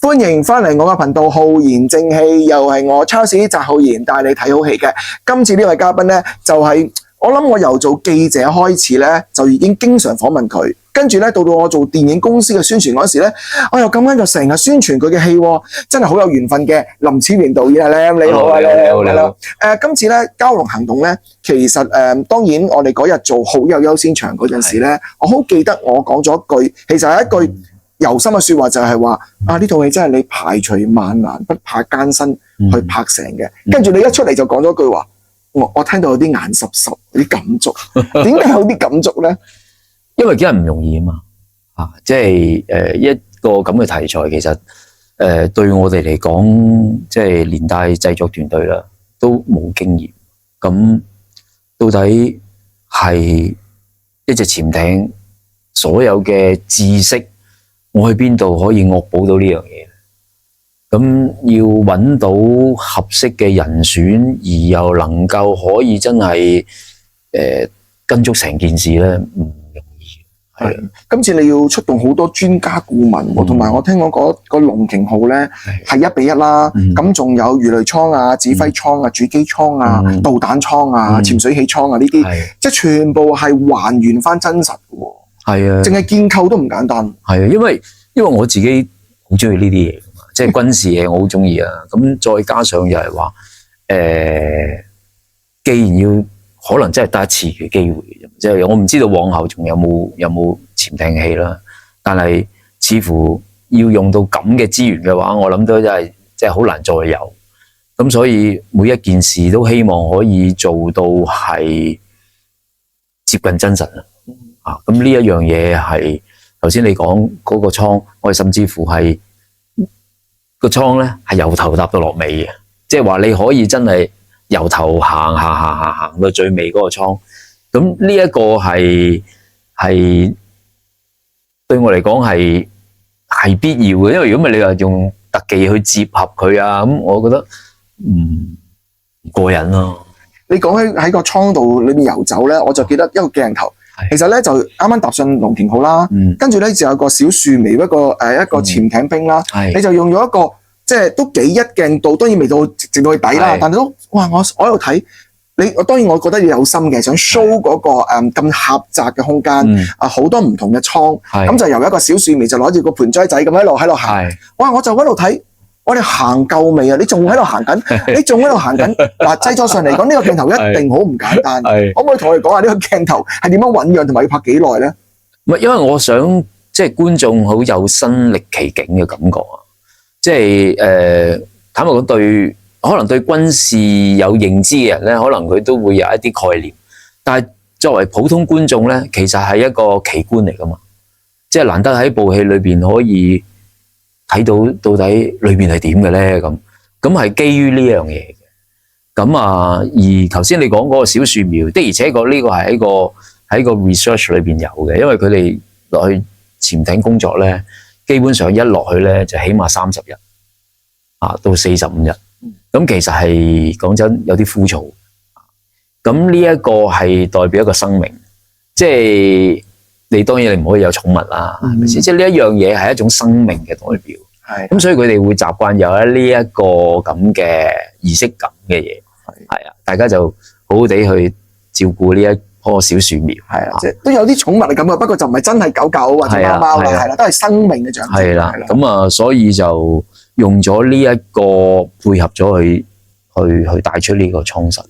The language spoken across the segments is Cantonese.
歡迎翻嚟我嘅頻道浩然正氣，又係我 Charles 翟浩然帶你睇好戲嘅。今次呢位嘉賓呢，就係我諗我由做記者開始呢，就已經經常訪問佢。跟住呢，到我做電影公司嘅宣傳嗰時呢，我又咁啱就成日宣傳佢嘅戲，真係好有緣分嘅。林超賢導演啊，Lam，你好啊，你好。今次呢，蛟龍行動呢，其實當然我哋嗰日做好友優先場嗰陣時呢，我好記得我講咗一句，其實係一句由心嘅說話，就係話呢套戲真係你排除萬難不怕艱辛去拍成嘅。跟住你一出嚟就講咗句話，我聽到有啲眼濕濕，有啲感觸。點解有啲感觸呢？因為真係唔容易啊嘛，即係一個咁嘅題材，其實對我哋嚟講，即係連帶製作團隊啦，都冇經驗。咁到底係一隻潛艇所有嘅知識，我去邊度可以惡補到呢樣嘢？咁要揾到合適嘅人選，而又能夠可以真係跟足成件事咧，唔容易。係，今次你要出動好多專家顧問，同埋我聽講嗰個龍鯨號咧係1比1啦，咁仲有魚雷艙啊、指揮艙啊、主機艙啊、導彈艙啊、潛水器艙啊呢啲，即係全部係還原翻真實嘅喎。係啊，淨係建構都唔簡單。係啊，因為我自己好中意呢啲嘢，即係軍事嘢我好中意啊。咁再加上又係話，既然要可能真係得一次嘅機會，即係我唔知道往後仲有冇潛艇戲啦。但係似乎要用到咁嘅資源嘅話，我諗都真係即係好難再有。咁所以每一件事都希望可以做到係接近真實啊。咁呢一樣嘢係頭先你講嗰個艙，我哋甚至乎係個艙咧係由頭搭到落尾嘅，即係話你可以真係由頭行到最尾嗰個艙。咁呢一個係對我嚟講係必要嘅，因為如果唔係你話用特技去接合佢啊，咁我覺得唔過癮咯。你講起喺個艙度裏面遊走咧，我就記得一個鏡頭。其實咧就啱啱踏上龍鯨號啦，跟住咧就有個小樹苗一個潛艇兵啦，你就用咗一個即係都幾一鏡度，當然未到直到去底啦，但係都哇！我喺度睇你，當然我覺得你有心嘅，想 show 嗰個咁狹窄嘅空間好多唔同嘅艙，咁就由一個小樹苗就攞住個盆栽仔咁喺度行，哇！我就喺度睇。我哋行夠未啊？你仲喺度行緊？你仲喺度行緊？嗱，製作上嚟講，呢個鏡頭一定好唔簡單。可唔可以同我哋講下呢個鏡頭係點樣醞釀，同埋要拍幾耐咧？唔係，因為我想即係觀眾好有身歷其境嘅感覺啊！即係坦白講，可能對軍事有認知嘅人咧，可能佢都會有一啲概念。但係作為普通觀眾咧，其實係一個奇觀嚟噶嘛。即係難得喺部戲裏邊可以睇到底裏邊係點嘅咧，咁係基於呢樣嘢嘅。咁而頭先你講嗰個小樹苗的，而且確呢個係喺個 research 裏邊有嘅，因為佢哋落去潛艇工作咧，基本上一落去咧就起碼30日到45日。咁其實係講真有啲枯燥。咁呢一個係代表一個生命，即係。你當然你唔可以有寵物啦，係咪先？即係呢一樣嘢係一種生命嘅代表，咁所以佢哋會習慣有呢一個咁嘅儀式感嘅嘢，係啊，大家就好好地去照顧呢一棵小樹苗，係啊，即係都有啲寵物嘅感覺，不過就唔係真係狗狗或者貓貓啦，係啦，都係生命嘅象徵，係啦，咁所以就用咗呢一個配合咗去帶出呢個蒼實。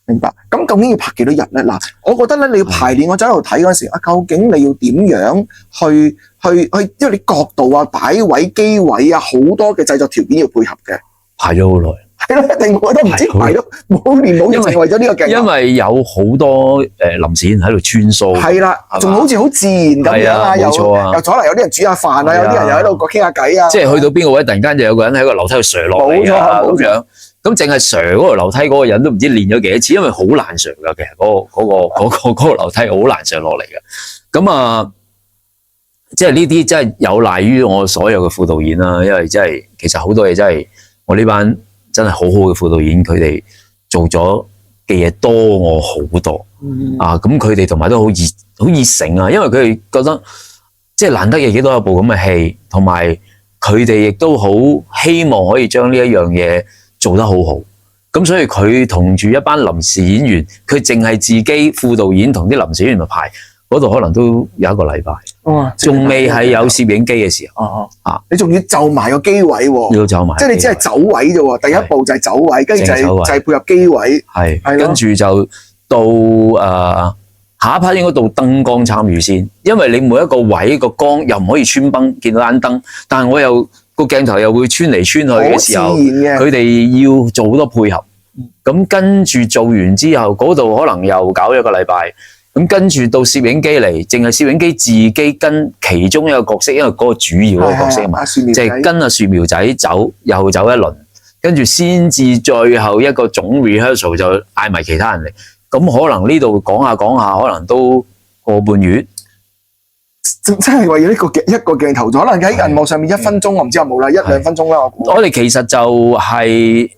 明白，咁究竟要拍幾多日咧？嗱，我覺得咧你要排練，我走喺度睇嗰陣時，究竟你要點樣去，因為你角度啊、擺位、機位啊，好多嘅製作條件要配合嘅，排咗好耐。係咯，一定我都唔知排咗冇年冇日，淨係為咗呢個鏡頭。因為有好多臨時喺度穿梭。係啦，仲好似好自然咁樣啊！冇錯啊，又可能有啲人煮下飯啊，有啲人又喺度傾下偈啊。即係去到邊個位，突然間就有個人喺個樓梯度瀡落嚟啊！咁樣。咁淨係瀡嗰個樓梯嗰個人都唔知練咗幾多次，因為好難瀡噶，其實嗰個樓梯好難瀡落嚟嘅。咁即係呢啲真係有賴於我所有嘅副導演啦，因為真係其實好多嘢真係我呢班真係好好嘅副導演，佢哋做咗嘅嘢多我好多咁佢哋同埋都好熱誠啊，因為佢哋覺得即係難得嘅幾多有部咁嘅戲，同埋佢哋亦都好希望可以將呢一樣嘢做得好好。咁所以佢同住一班臨時演員，佢淨係自己副導演同啲臨時演員咪排嗰度，可能都有一個禮拜，仲未係有攝影機嘅時候。你仲要就埋個機位喎，要就埋，即係你只係走位啫喎。第一步就係走位，跟住就係配合機位，係跟住就到下一 part 應該到燈光參與先，因為你每一個位個光又唔可以穿崩，見到盞燈，但係我又個鏡頭又會穿嚟穿去嘅時候，佢哋要做好多配合。咁跟住做完之後，嗰度可能又搞一個禮拜。咁跟住到攝影機嚟，淨係攝影機自己跟其中一個角色，因為嗰個主要嘅角色啊嘛，就係跟阿樹苗仔走，又走一輪，跟住先至最後一個總 rehearsal 就嗌埋其他人嚟。咁可能呢度講下，可能都個半月。真係為咗一個鏡頭，可能喺銀幕上面1分鐘，我唔知有冇啦，1-2分鐘啦。我哋其實就係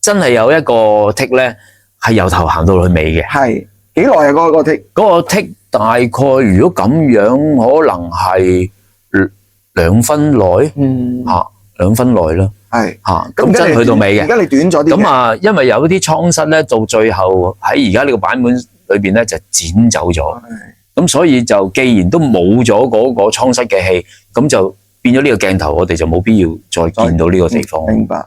真係有一個 take 咧，係由頭行到去尾嘅。係幾耐啊？嗰個 take？嗰個 take 大概如果咁樣，可能係2分內，2分內啦。係咁真係去到尾嘅。而家你短咗啲。咁因為有啲倉室咧，到最後喺而家呢個版本裏邊咧就剪走咗。咁所以就既然都冇咗嗰個倉室嘅戲，咁就變咗呢個鏡頭，我哋就冇必要再見到呢個地方。明白。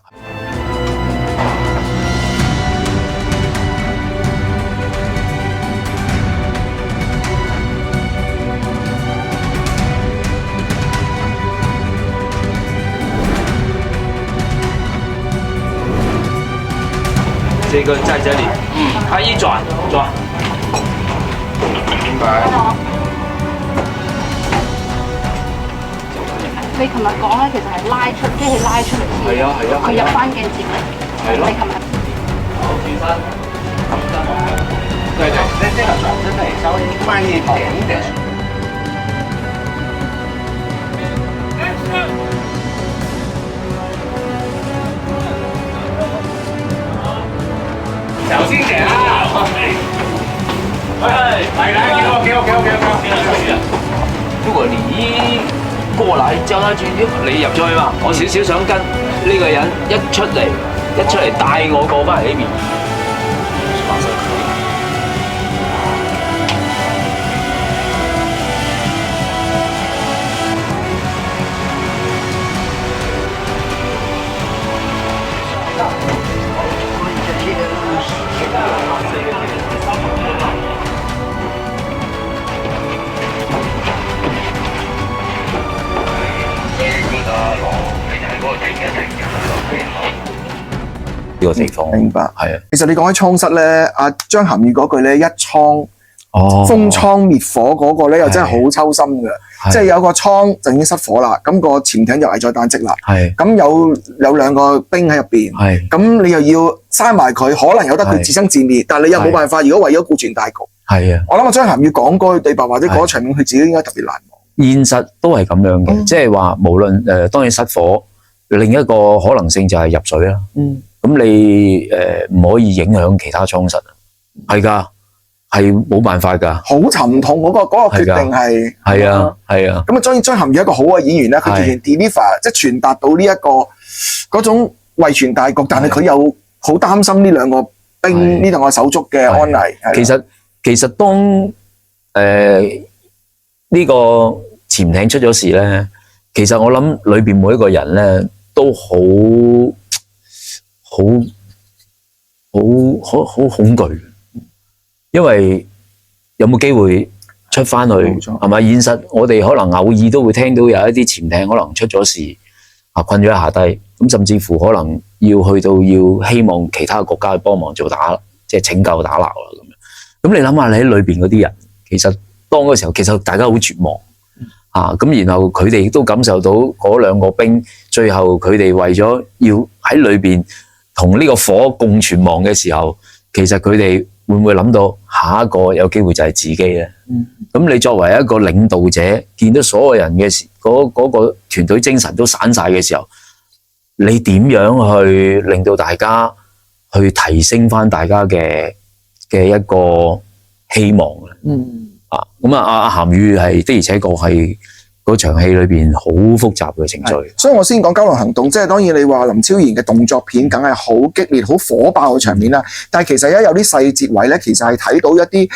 這個在這裡，它一轉。明白。你琴日講咧，其實係拉出機器拉出嚟先，佢入翻鏡接嚟。係咯。你琴日。好，轉身。對，這個轉身得稍微慢一點點。小心點啊！來，給我。如果你一過來叫他轉，你入咗去嘛，我少少想跟呢個人一出嚟帶我過翻嚟呢邊。呢個地方明白係啊。其實你講起倉室咧，阿張涵予嗰句咧，一倉封倉滅火嗰個咧，又真係好抽心嘅。即係有個倉就已經失火啦，咁個潛艇就危在旦夕啦。咁有2個兵喺入邊，咁你又要閂埋佢，可能有得佢自生自滅，但係你又冇辦法。如果為咗顧全大局，我諗阿張涵予講嗰句對白或者嗰場面，佢自己應該特別難忘。現實都係咁樣嘅，即係話無論當然失火，另一個可能性就係入水啦。咁你唔可以影響其他倉室，係㗎，係冇辦法㗎。好沉痛嗰個決定係。係啊。咁啊，當然張涵予一個好嘅演員咧，佢完全 deliver 即係傳達到呢一個嗰種為全大局，但係佢又好擔心呢2個兵呢2個手足嘅安危。其實當呢個潛艇出咗事咧，其實我諗裏邊每一個人咧都好恐懼，因為有冇機會出翻去係咪？現實我哋可能偶爾都會聽到有一啲潛艇可能出咗事困咗喺下低，咁甚至乎可能要去到要希望其他國家去幫忙做即係拯救打撈啦咁樣。咁你諗下，你喺裏邊嗰啲人，其實當嗰時候其實大家好絕望。咁然後佢哋亦都感受到嗰2個兵，最後佢哋為咗要喺裏邊同呢個火共存亡嘅時候，其實佢哋會唔會諗到下一個有機會就係自己咧？咁你作為一個領導者，見到所有人嘅嗰個團隊精神都散晒嘅時候，你點樣去令到大家去提升翻大家嘅一個希望咧？咁阿涵予係的而且確係嗰場戲裏邊好複雜嘅情緒。所以我先講《郊狼行動》，即係當然你話林超賢嘅動作片梗係好激烈、好火爆嘅場面啦。但係其實有啲細節位咧，其實係睇到一啲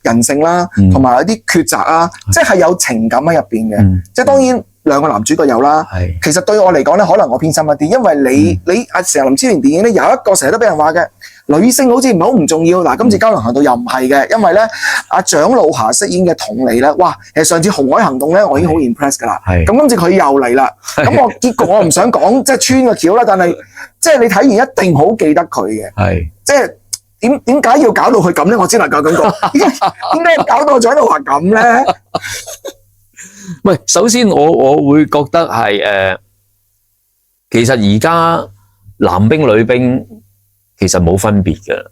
人性啦，同埋一啲抉擇啦，即係有情感喺入邊嘅。即係當然兩個男主角有啦。其實對我嚟講咧，可能我偏心一啲，因為你成日林超賢電影咧有一個成日都俾人話嘅。女星好似唔係好唔重要，嗱今次《郊狼行動》又唔係嘅，因為咧阿蔣璐霞飾演嘅佟麗咧，哇！其實上次《紅海行動》咧，我已經好 impress 噶啦，咁今次佢又嚟啦，咁我結局我唔想講即係穿個橋啦，但係即係你睇完一定好記得佢嘅，即係點解要搞到佢咁咧？我只能夠咁講，點解搞到蔣璐霞咁咧？喂，首先我會覺得係其實而家男兵女兵。其實冇分別嘅，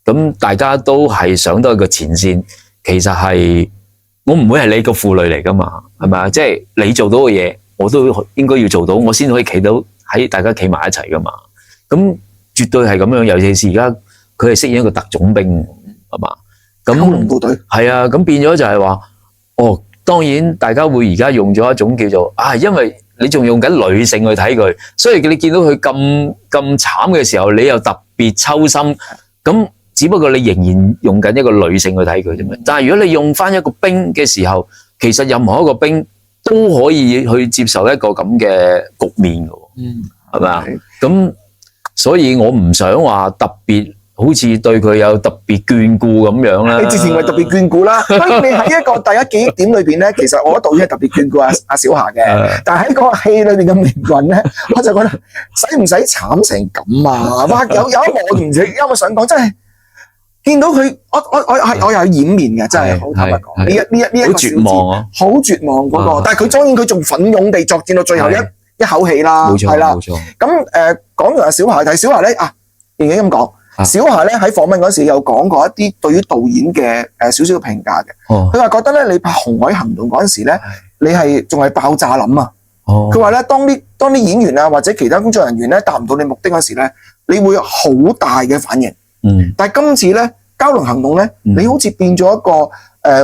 咁大家都係上到一個前線，其實係我唔會係你個負累嚟噶嘛，係咪啊？即係你做到嘅嘢，我都應該要做到，我先可以企到喺大家企埋一齊噶嘛。咁絕對係咁樣，尤其是而家佢係飾演一個特種兵，係嘛？咁空龍部隊係啊，咁變咗就係話，哦，當然大家會而家用咗一種叫做因為你仲用緊女性去睇佢，所以你見到佢咁慘嘅時候，你又特別抽心，咁只不過你仍然用緊一個女性去睇佢啫嘛。但係如果你用翻一個兵嘅時候，其實任何一個兵都可以去接受一個咁嘅局面嘅，係咪啊？咁所以我唔想話特別好似對佢有特別眷顧咁樣啦。你之前咪特別眷顧啦，所以你喺一個第一記憶點裏邊咧，其實我覺得導演係特別眷顧阿小霞嘅，但係喺個戲裏邊嘅命運咧，我就覺得使唔使慘成咁啊？哇！有一幕我唔知，因為我想講真係見到佢，我又有掩面嘅，真係好坦白講，呢一個好絕望啊，好絕望嗰個，但係佢當然佢仲奮勇地作戰到最後一口氣啦，係啦，冇錯。咁講完阿小霞，但係小霞咧電影咁講。小霞咧喺訪問嗰時有講過一啲對於導演嘅少少嘅評價嘅，佢話覺得咧你拍《紅海行動》嗰陣時咧，你係仲係爆炸諗啊！佢話咧當啲演員啊或者其他工作人員咧達唔到你目的嗰時咧，你會好大嘅反應。但係今次咧《郊狼行動》咧，你好似變咗一個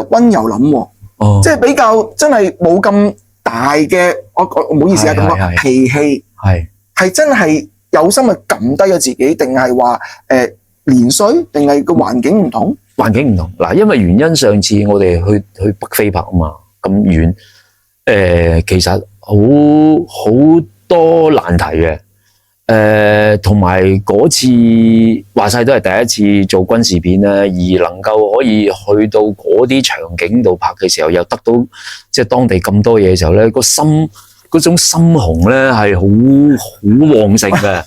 溫柔諗，即係比較真係冇咁大嘅，我唔好意思啊咁講脾氣，係真係。有心去撳低咗自己，定係話年歲，定係個環境唔同？環境唔同嗱，因為原因上次我哋去北非拍啊嘛，咁遠，其實好多難題嘅，同埋嗰次話晒都係第一次做軍事片咧，而能夠可以去到嗰啲場景度拍嘅時候，又得到即係當地咁多嘢嘅時候咧，嗰種心紅咧係好旺盛嘅，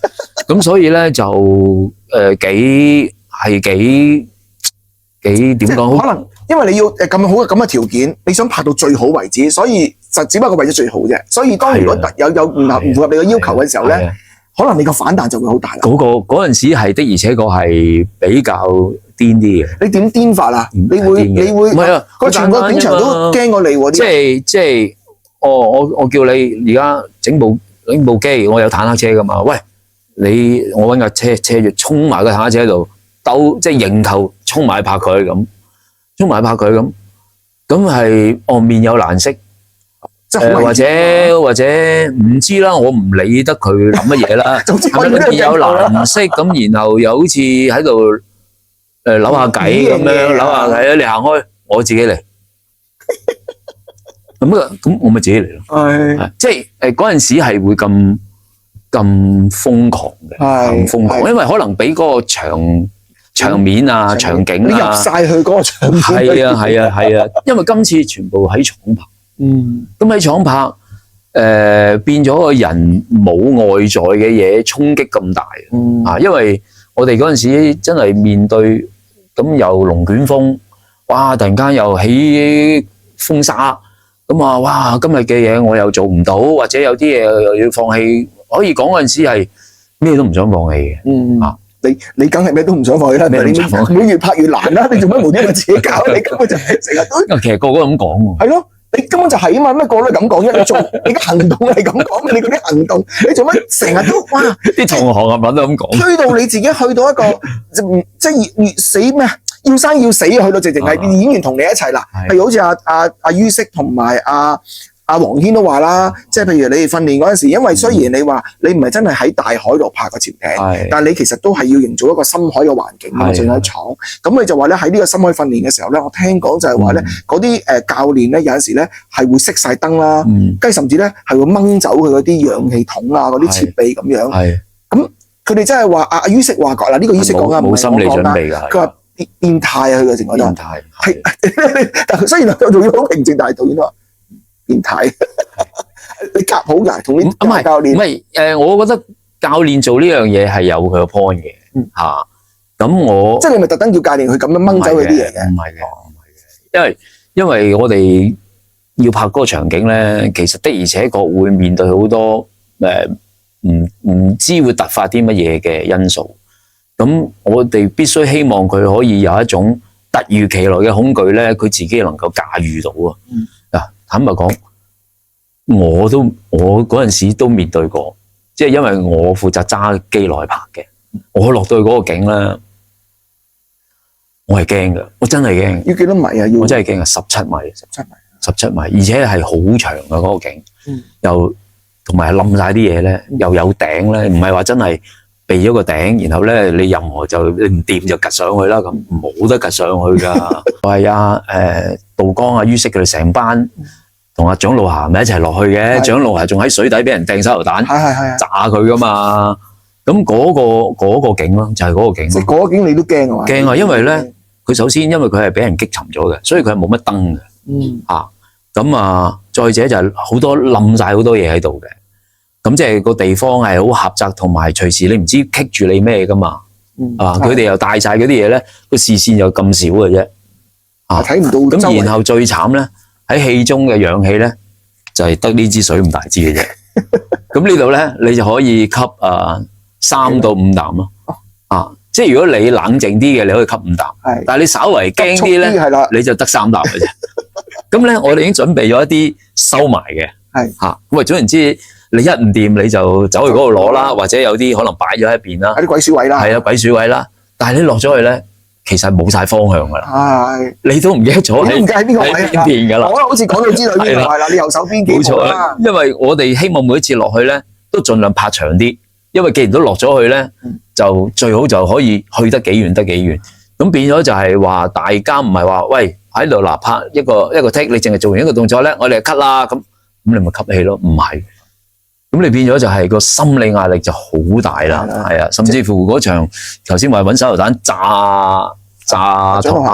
咁所以咧就幾點講？可能因為你要咁好嘅咁嘅條件，你想拍到最好為止，所以就只不過為咗最好啫。所以當如果有唔符合你嘅要求嘅時候咧，可能你個反彈就會好大啦。嗰陣時係的而且確係比較癲啲嘅。你點癲法啊？你會唔係啊？個全個片場都驚過你喎！即係。我叫你而家整部機，我有坦克車噶嘛？喂，我搵架車就衝埋個坦克車度，即係迎頭衝埋拍佢咁，咁係面有難色，即係或者唔知啦，我唔理得佢諗乜嘢啦。總之面有難色咁，然後又好似喺度扭下計咁樣，扭下計，你行開，我自己嚟。咁我咪自己嚟咯，即係嗰陣時係會咁瘋狂嘅，咁瘋狂，因為可能俾嗰個場面啊、場景啊，你入晒去嗰個場面。係啊，因為今次全部喺廠拍，咁喺廠拍，變咗個人冇外在嘅嘢衝擊咁大，因為我哋嗰陣時真係面對咁又龍捲風，哇！突然間又起風沙。咁啊！哇！今日嘅嘢我又做唔到，或者有啲嘢又要放棄。可以講嗰陣時係咩都唔想放棄嘅。你梗係咩都唔想放棄啦。你越拍越難啦。你做乜無端端自己搞？你根本就係成日都。其實個個咁講喎。係咯，你根本就係啊嘛。咩個個都咁講啫？你做你嘅行動係咁講，你嗰啲行動，你做乜成日都哇？啲同行啊，都咁講。推到你自己去到一個即係越死咩？要生要死去到直情係演員同你一齊啦，譬如好似阿于適同埋阿阿黃軒都話啦，即係譬如你哋訓練嗰陣時，因為雖然你話你唔係真係喺大海度拍個潛艇，但係你其實都係要營造一個深海嘅環境啊，仲有廠。咁你就話咧喺呢個深海訓練嘅時候咧，我聽講就係話咧嗰啲教練咧有陣時咧係會熄晒燈啦，跟住甚至咧係會掹走佢嗰啲氧氣筒啊嗰啲設備咁樣。咁佢哋真係話阿于適話嗱，呢個于適講啊，冇心理準備㗎。佢話變態啊，佢嘅情況變態係，但雖然我仲要好平靜，但係導演話變態。你夾好㗎，同啲教練。唔係我覺得教練做呢樣嘢係有佢個 point 嘅嚇。咁我即係你咪特登叫教練去咁樣掹走佢啲嘢嘅？唔係嘅，因為我哋要拍嗰個場景咧，其實的而且確會面對好多唔知會突發啲乜嘢嘅因素。咁我哋必須希望佢可以有一種突如其來嘅恐懼咧，佢自己能夠駕馭到啊！嗱，坦白講，我嗰陣時都面對過，即係因為我負責揸機落去拍嘅，我落到去嗰個景咧，我係驚㗎，我真係驚。要幾多米啊？我真係驚啊！17米，17米，而且係好長嘅嗰個景，又同埋冧晒啲嘢咧，又有頂咧，唔係話真係避咗個頂，然後咧你任何就你唔掂就趌上去啦，咁冇得趌上去㗎。係啊，杜江啊、于適佢哋成班同阿蔣璐霞咪一齊落去嘅，蔣璐霞仲喺水底俾人掟手榴彈，炸佢㗎嘛。咁嗰個景咯，就係嗰個景。即係嗰個景你都驚啊嘛？驚啊，因為咧佢首先因為佢係俾人擊沉咗嘅，所以佢係冇乜燈嘅。咁啊，再者就係好多冧晒好多嘢喺度嘅。咁即係個地方係好狹窄，同埋隨時你唔知棘住你咩噶嘛。佢哋又帶晒嗰啲嘢咧，個視線又咁少嘅啫。睇唔到。咁然後最慘咧，喺氣中嘅氧氣咧，就係得呢支水咁大支嘅啫。咁呢度咧，你就可以吸3到5啖咯。即係如果你冷靜啲嘅，你可以吸5啖。但係你稍為驚啲咧，你就得3啖嘅啫。咁咧，我哋已經準備咗一啲收埋嘅。咁總言之，你一唔掂你就走去嗰度攞啦，或者有啲可能擺咗喺一邊啦。喺啲鬼鼠位啦。係啊，鬼鼠位啦。但係你落咗去咧，其實冇晒方向㗎啦。你都唔記得咗喺邊個位邊㗎啦。我好似講到知道邊個係啦，你右手邊幾號啦。因為我哋希望每一次落去咧，都盡量拍長啲。因為既然都落咗去咧，就最好就可以去得幾遠得幾遠。咁變咗就係話，大家唔係話喂喺度嗱拍一個 take， 你淨係做完一個動作咧，我哋就 cut 啦。咁你咪吸氣咯，唔係。咁你變咗就係個心理壓力就好大啦，係啊，甚至乎嗰場頭先話揾手榴彈炸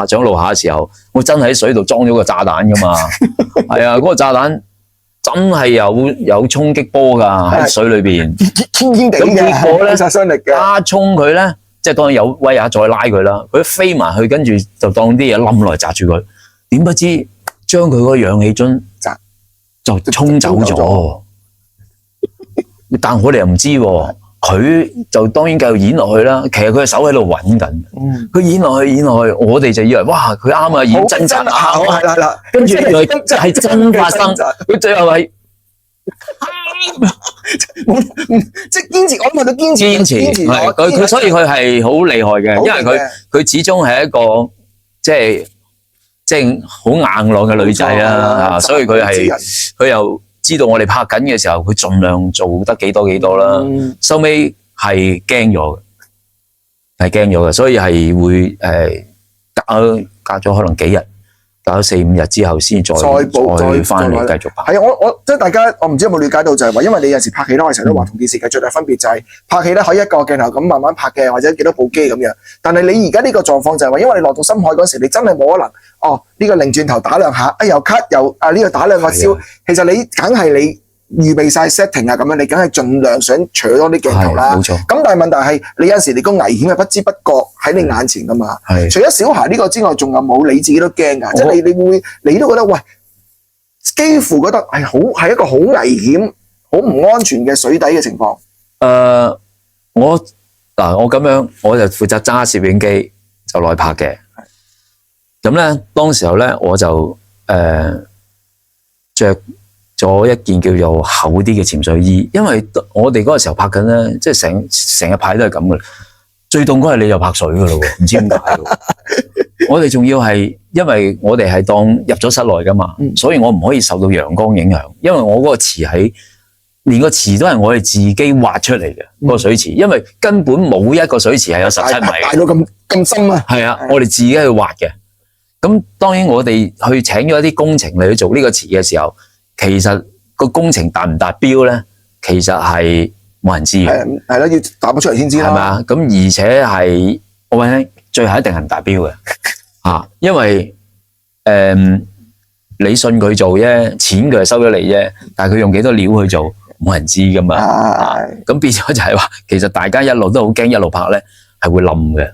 蔣璐霞嘅時候，我真係喺水度裝咗個炸彈噶嘛，係啊，嗰個炸彈真係有衝擊波噶喺水裏邊，天地嘅，咁結果咧殺傷力嘅，加衝佢咧，即係當然有威亞再拉佢啦，佢飛埋去，跟住就當啲嘢冧落嚟砸住佢，點不知將佢嗰個氧氣樽就沖走咗。但我哋又唔知喎，佢就當然繼續演落去啦。其實佢嘅手喺度揾緊，佢演落去，我哋就以為哇，佢啱啊，演真實啊，係啦，跟住原來係真發生。佢最後係即係堅持，我諗佢堅持，佢所以佢係好厲害嘅，因為佢始終係一個即係好硬朗嘅女仔啦，所以佢又知道我哋拍緊嘅時候，佢盡量做得幾多啦。收尾係驚咗嘅，所以係會隔咗可能幾日，隔咗4、5日之後先再翻嚟繼續拍。係啊，我即係大家，我唔知有冇了解到就係話，因為你有時拍戲咧，我成日都話同電視劇最大分別就係拍戲咧可以一個鏡頭咁慢慢拍嘅，或者幾多部機咁樣。但係你而家呢個狀況就係話，因為你落到深海嗰時，你真係冇可能。呢個擰轉頭打兩下，又 cut 又呢個打兩個燒，其實你梗係你預備晒 setting 啊，咁樣你梗係盡量想取多啲鏡頭啦。冇錯。咁但係問題係你有時你個危險係不知不覺喺你眼前噶嘛。除咗小霞呢個之外，仲有冇你自己都驚㗎？即係你都覺得喂，幾乎覺得係一個好危險、好唔安全嘅水底嘅情況。我咁樣我就負責揸攝影機就來拍嘅。咁咧，當時候咧，我就着咗一件叫做厚啲嘅潛水衣，因為我哋嗰個時候拍緊咧，即係成日拍都係咁嘅。最凍嗰日你就拍水噶咯喎，唔知點解喎。我哋仲要係，因為我哋係當入咗室內噶嘛，所以我唔可以受到陽光影響，因為我嗰個池喺連個池都係我哋自己挖出嚟嘅嗰個水池，因為根本冇一個水池係有17米大到咁深啊！係啊，我哋自己去挖嘅。咁當然我哋去請咗一啲工程嚟去做呢個池嘅時候，其實個工程達唔達標咧，其實係冇人知嘅。係啦，要打咗出嚟先知啦。係咪啊？咁而且係我話咧，最後一定係唔達標嘅嚇，因為你信佢做啫，錢佢係收咗你啫，但係佢用幾多料去做，冇人知噶嘛。咁變咗就係話，其實大家一路都好驚，一路拍咧係會冧嘅，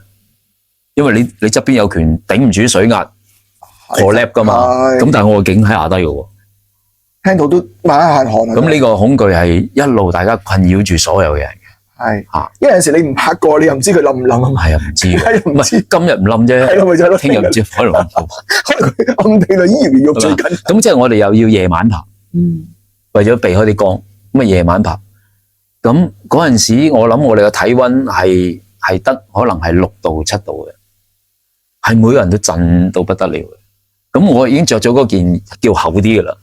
因為你側邊有權頂唔住水壓。破 lap 噶嘛，咁但係我個景喺下低嘅喎，聽到都抹一汗汗啊！咁呢個恐懼係一路大家困擾住所有嘅人嘅，係嚇，因為有陣時你唔拍過，你又唔知佢冧唔冧啊嘛，係啊，唔知嘅，唔知今日唔冧啫，係咯，咪就係咯，聽日唔知可能冧到，可能佢暗地裏依然喐最緊。咁即係我哋又要夜晚拍，為咗避開啲光，咁啊夜晚拍，咁嗰陣時我諗我哋嘅體温係得可能係6度7度嘅，係每個人都震到不得了嘅。咁我已經着咗嗰件叫厚啲嘅啦，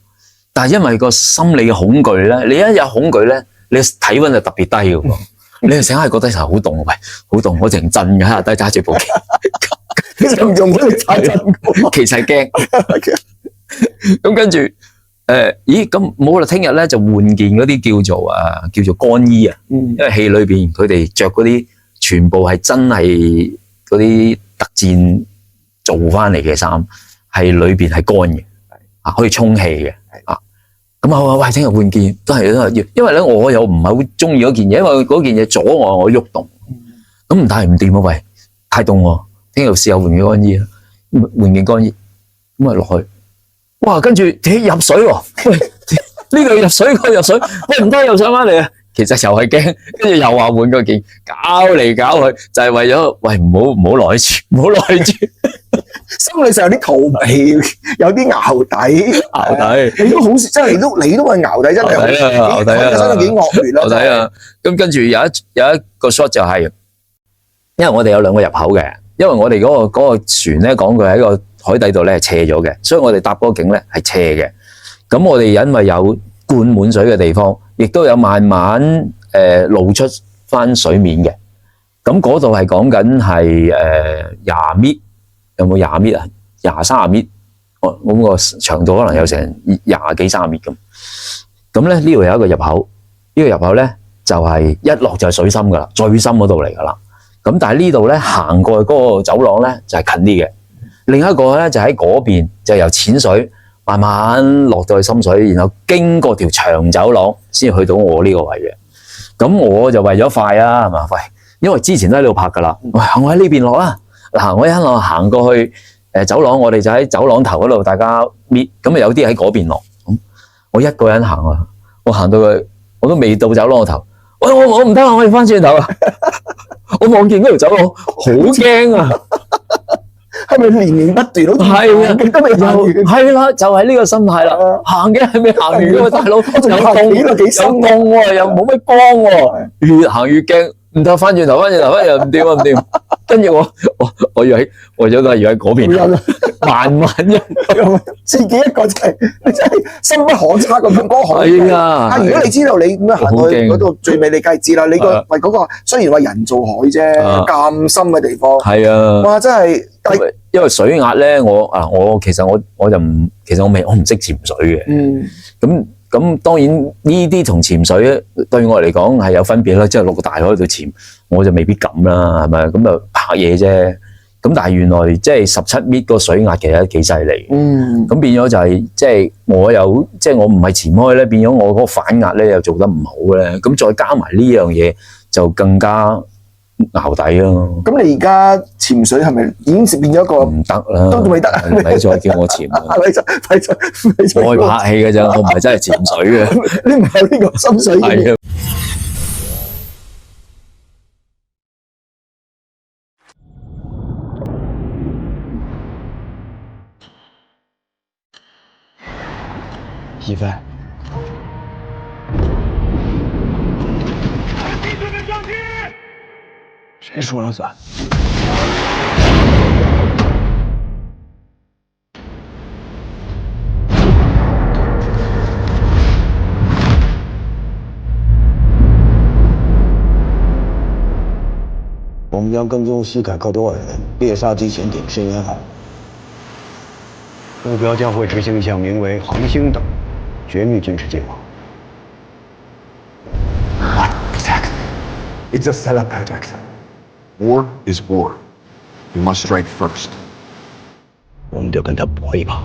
但係因為個心理嘅恐懼咧，你一有恐懼咧，你體温就特別低嘅喎，你就成日覺得就好凍，喂，好凍，我淨震嘅下低揸住部機，其實唔用嗰啲打震，其實驚。咁跟住咦咁冇啦，聽日咧就換件嗰啲叫做乾衣啊，因為戲裏邊佢哋着嗰啲全部係真係嗰啲特戰做翻嚟嘅衫。係裏邊係乾嘅，可以充氣嘅，咁啊喂，聽日換件都係，因為咧我又唔係好中意嗰件嘢，因為嗰件嘢阻礙我喐動，咁唔帶唔掂啊喂，太凍喎，聽日試下換件乾衣啦，換件乾衣，咁啊落去，哇，跟住入水喎，喂，呢度入水，嗰度入水，喂唔得又上翻嚟啊！其實又係驚，跟住又話換個件，搞嚟搞去，就係為咗喂唔好耐住，唔好耐住。心理上有啲逃避，有啲淆底，淆底。你都好，真係你都係淆底，真係淆底啊！真係幾惡劣咯。淆底啊！咁跟住有一個 shot 就係，因為我哋有2個入口嘅，因為我哋嗰個船咧講佢喺個海底度咧係斜咗嘅，所以我哋搭嗰個景咧係斜嘅。咁我哋因為有灌滿水嘅地方，亦都有慢慢露出翻水面嘅。咁嗰度係講緊係20米。有冇20米啊？20、30米，咁個長度可能有成20幾30米咁。咁咧呢度有一個入口，呢個入口咧就係一落就係水深噶啦，最深嗰度嚟噶啦。咁但係呢度咧行過去嗰個走廊咧就係近啲嘅。另一個咧就喺嗰邊，就由淺水慢慢落到去深水，然後經過條長走廊先去到我呢個位嘅。咁我就為咗快啊，係嘛？喂，因為之前都喺度拍噶啦，喂，我喺呢邊落啦。嗱，我一路行過去走廊，我哋就喺走廊頭嗰度，大家搣，咁啊有啲喺嗰邊落，我一個人行啊，我行到去，我都未到走廊個頭，喂，我唔得啊，我要翻轉頭啊，我望見嗰條走廊，好驚啊，係咪連綿不斷都係啊，都未行完？係啦，就係呢個心態啦，行嘅係未行完嘅喎，大佬，我仲有凍，有凍喎，又冇乜光喎，越行越驚，唔得，翻轉頭，唔掂啊，唔掂。跟住我以為為咗要喺嗰邊，慢慢自己一個真係深不可測咁樣講。係啊！但如果你知道你咁樣行去嗰度最尾，你梗係知啦。你個喂嗰個雖然話人造海啫，咁深嘅地方，係啊！哇，真係因為水壓咧，我其實我就唔，其實我唔識潛水嘅。咁當然呢啲同潛水對我嚟講係有分別啦，即係落個大海度潛，我就未必敢啦，係咪？咁就拍嘢啫。咁但係原來即係17米個水壓其實都幾犀利。咁變咗就係即係我唔係潛開咧，變咗我嗰個反壓咧又做得唔好咧。咁再加埋呢樣嘢就更加淆底咯。咁你而家潛水係咪已經變咗一個唔得啦？都未得啊！唔使再叫我潛啦。咪我係拍戲嘅啫，我唔係真係潛水嘅。你唔係呢個心水嘅。一帆，谁说了算？们将跟踪西凯克多尔人，猎杀机潜艇深渊号，目标将会执行一项名为“恒星等”绝密军事计划。What project? It's a setup project. War is war. We must strike first. 我们就跟他搏一把。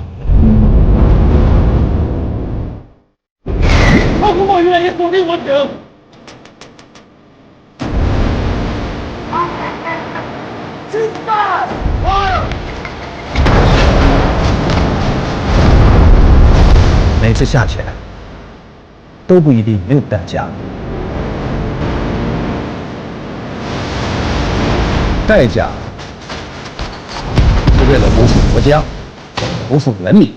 每次下潜都不一定没有代价，代价是为了不负国家、不负人民。